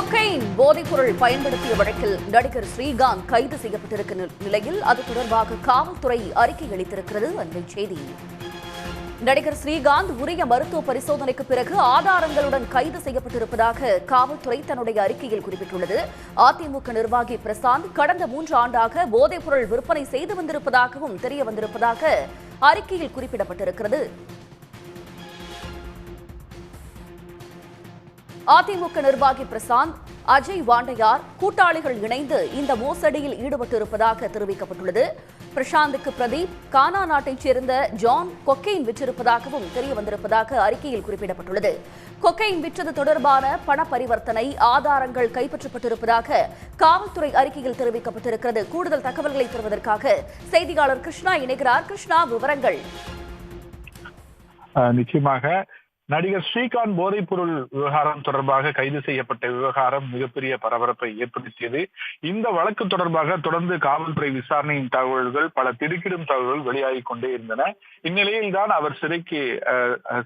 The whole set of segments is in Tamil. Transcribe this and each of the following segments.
கொக்கைன் போதைப்பொருள் பயன்படுத்திய வழக்கில் நடிகர் ஸ்ரீகாந்த் கைது செய்யப்பட்டிருக்கிற நிலையில் அது தொடர்பாக காவல்துறை அறிக்கை அளித்திருக்கிறது. அந்த செய்தி, நடிகர் ஸ்ரீகாந்த் உரிய மருத்துவ பரிசோதனைக்கு பிறகு ஆதாரங்களுடன் கைது செய்யப்பட்டிருப்பதாக காவல்துறை தன்னுடைய அறிக்கையில் குறிப்பிட்டுள்ளது. அதிமுக நிர்வாகி பிரசாந்த் கடந்த 3 ஆண்டாக போதைப்பொருள் விற்பனை செய்து வந்திருப்பதாகவும் தெரிய வந்திருப்பதாக அறிக்கையில் குறிப்பிடப்பட்டிருக்கிறது. அதிமுக நிர்வாகி பிரசாந்த், அஜய் வாண்டையார் கூட்டாளிகள் இணைந்து இந்த மோசடியில் ஈடுபட்டிருப்பதாக தெரிவிக்கப்பட்டுள்ளது. பிரசாந்துக்கு பிரதீப், கானா நாட்டைச் சேர்ந்த ஜான் கொக்கைன் விற்றிருப்பதாகவும் தெரிய வந்திருப்பதாக அறிக்கையில் குறிப்பிடப்பட்டுள்ளது. கொக்கைன் விற்றது தொடர்பான பண பரிவர்த்தனை ஆதாரங்கள் கைப்பற்றப்பட்டிருப்பதாக காவல்துறை அறிக்கையில் தெரிவிக்கப்பட்டிருக்கிறது. கூடுதல் தகவல்களை தருவதற்காக செய்தியாளர் கிருஷ்ணா இணைகிறார். கிருஷ்ணா, விவரங்கள். நிச்சயமாக நடிகர் ஸ்ரீகாந்த் போதைப்பொருள் விவகாரம் தொடர்பாக கைது செய்யப்பட்ட விவகாரம் மிகப்பெரிய பரபரப்பை ஏற்படுத்தியது. இந்த வழக்கு தொடர்பாக தொடர்ந்து காவல்துறை விசாரணையின் தகவல்கள், பல திடுக்கிடும் தகவல்கள் வெளியாகிக் கொண்டே இருந்தன. இந்நிலையில் தான் அவர் சிறைக்கு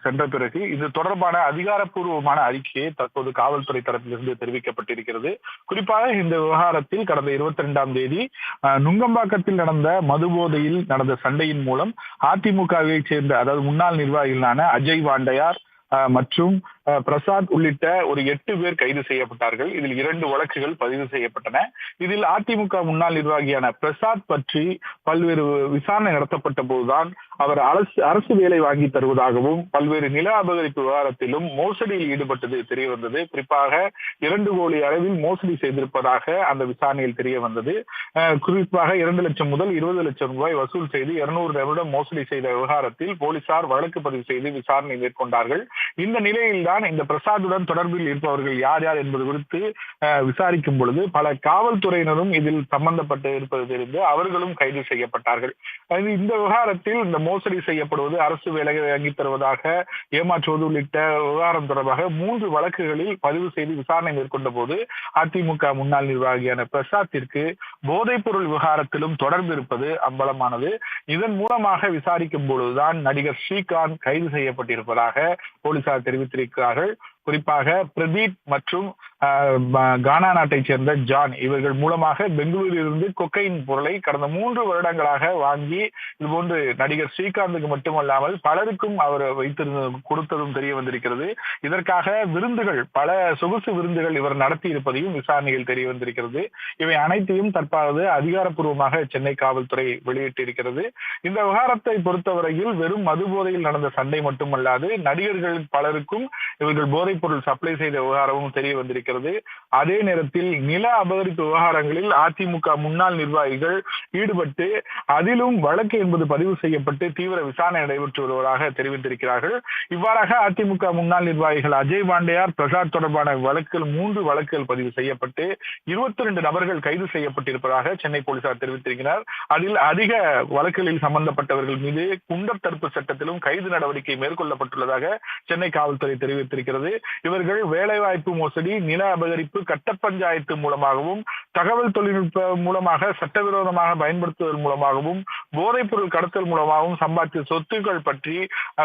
சென்ற பிறகு இது தொடர்பான அதிகாரப்பூர்வமான அறிக்கையை தற்போது காவல்துறை தரப்பிலிருந்து தெரிவிக்கப்பட்டிருக்கிறது. குறிப்பாக இந்த விவகாரத்தில் கடந்த 22ஆம் தேதி நுங்கம்பாக்கத்தில் நடந்த மதுபோதையில் நடந்த சண்டையின் மூலம் அதிமுகவை சேர்ந்த, அதாவது முன்னாள் நிர்வாகிகளான அஜய் வாண்டையார் மற்றும் பிரசாத் உள்ளிட்ட ஒரு 8 பேர் கைது செய்யப்பட்டார்கள். இதில் 2 வழக்குகள் பதிவு செய்யப்பட்டன. இதில் அதிமுக முன்னாள் நிர்வாகியான பிரசாத் பற்றி பல்வேறு விசாரணை நடத்தப்பட்ட போதுதான் அவர் அரசு வேலை வாங்கி தருவதாகவும் பல்வேறு நில அபகரிப்பு விவகாரத்திலும் மோசடியில் ஈடுபட்டது தெரிய வந்தது. குறிப்பாக 2 கோடி அளவில் மோசடி செய்திருப்பதாக அந்த விசாரணையில் தெரிய வந்தது. குறிப்பாக 2 லட்சம் முதல் 20 லட்சம் ரூபாய் வசூல் செய்து 200 நிமிடம் மோசடி செய்த விவகாரத்தில் போலீசார் வழக்கு பதிவு செய்து விசாரணை மேற்கொண்டார்கள். இந்த நிலையில் இந்த பிரசாத்துடன் தொடர்பில் இருப்பவர்கள் யார் யார் என்பது குறித்து விசாரிக்கும் பொழுது பல காவல்துறையினரும் இதில் சம்பந்தப்பட்டு இருப்பது தெரிந்து அவர்களும் கைது செய்யப்பட்டார்கள். இந்த விவகாரத்தில் இந்த மோசடி செய்யப்படுவது, அரசு வேலை வாங்கி தருவதாக ஏமாற்றுவது உள்ளிட்ட விவகாரம் தொடர்பாக 3 வழக்குகளில் பதிவு செய்து விசாரணை மேற்கொண்ட போது அதிமுக முன்னாள் நிர்வாகியான பிரசாத்திற்கு போதைப் பொருள் விவகாரத்திலும் தொடர்பு இருப்பது அம்பலமானது. இதன் மூலமாக விசாரிக்கும் பொழுதுதான் நடிகர் ஸ்ரீகாந்த் கைது செய்யப்பட்டிருப்பதாக போலீசார் தெரிவித்திருக்கிறார்கள். குறிப்பாக பிரதீப் மற்றும் கானா நாட்டைச் சேர்ந்த ஜான் இவர்கள் மூலமாக பெங்களூரில் இருந்து கொக்கைன் பொருளை கடந்த 3 வருடங்களாக வாங்கி இதுபோன்று நடிகர் ஸ்ரீகாந்துக்கு மட்டுமல்லாமல் பலருக்கும் அவர் கொடுத்ததும் தெரிய வந்திருக்கிறது. இதற்காக விருந்துகள், பல சொகுசு விருந்துகள் இவர் நடத்தி இருப்பதையும் விசாரணையில் தெரிய வந்திருக்கிறது. இவை அனைத்தையும் தற்போது அதிகாரப்பூர்வமாக சென்னை காவல்துறை வெளியிட்டிருக்கிறது. இந்த விவகாரத்தை பொறுத்தவரையில் வெறும் மது போதையில் நடந்த சண்டை மட்டுமல்லாது நடிகர்கள் பலருக்கும் இவர்கள் போதைப் பொருள் சப்ளை செய்த விவகாரமும் தெரிய வந்திருக்கிறது. அதே நேரத்தில் நில அபகரிப்பு விவகாரங்களில் அதிமுக முன்னாள் நிர்வாகிகள் ஈடுபட்டு அதிலும் வழக்கு என்பது பதிவு செய்யப்பட்டு தீவிர விசாரணை நடைபெற்று வருவதாக தெரிவித்திருக்கிறார்கள். இவ்வாறாக அதிமுக முன்னாள் நிர்வாகிகள் அஜய் வாண்டையார், பிரசாத் தொடர்பான வழக்குகள் 3 வழக்குகள் பதிவு செய்யப்பட்டு 22 நபர்கள் கைது செய்யப்பட்டிருப்பதாக சென்னை போலீசார் தெரிவித்திருக்கிறார். அதில் அதிக வழக்குகளில் சம்பந்தப்பட்டவர்கள் மீது குண்டர் தடுப்பு சட்டத்திலும் கைது நடவடிக்கை மேற்கொள்ளப்பட்டுள்ளதாக சென்னை காவல்துறை தெரிவித்திருக்கிறது. இவர்கள் வேலைவாய்ப்பு மோசடி, நில அபகரிப்பு, கட்ட பஞ்சாயத்து மூலமாகவும் தகவல் தொழில்நுட்ப மூலமாக சட்டவிரோதமாக பயன்படுத்துவதன் மூலமாகவும் போதைப் பொருள் கடத்தல் மூலமாகவும் சம்பாதித்த சொத்துக்கள் பற்றி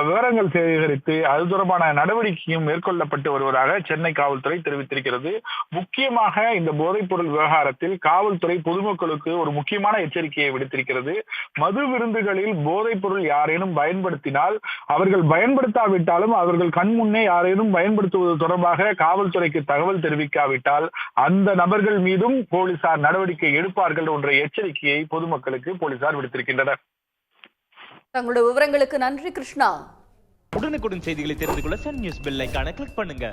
விவரங்கள் சேகரித்து அது தொடர்பான நடவடிக்கையும் மேற்கொள்ளப்பட்டு வருவதாக சென்னை காவல்துறை தெரிவித்திருக்கிறது. முக்கியமாக இந்த போதைப் பொருள் விவகாரத்தில் காவல்துறை பொதுமக்களுக்கு ஒரு முக்கியமான எச்சரிக்கையை விடுத்திருக்கிறது. மது விருந்துகளில் போதைப் பொருள் யாரேனும் பயன்படுத்தினால், அவர்கள் பயன்படுத்தாவிட்டாலும் அவர்கள் கண் முன்னே யாரேனும் பயன்படுத்துவது தொடர்பாக காவல்துறைக்கு தகவல் தெரிவிக்காவிட்டால் அந்த நபர்கள் மீதும் போலீசார் நடவடிக்கை எடுப்பார்கள் என்ற எச்சரிக்கையை பொதுமக்களுக்கு போலீசார் விடுத்திருக்கின்றனர். தங்களுடைய விவரங்களுக்கு நன்றி கிருஷ்ணா. உடனுக்குடன் செய்திகளை தெரிந்து கொள்ள சன் நியூஸ் பெல் ஐகானை கிளிக் பண்ணுங்க.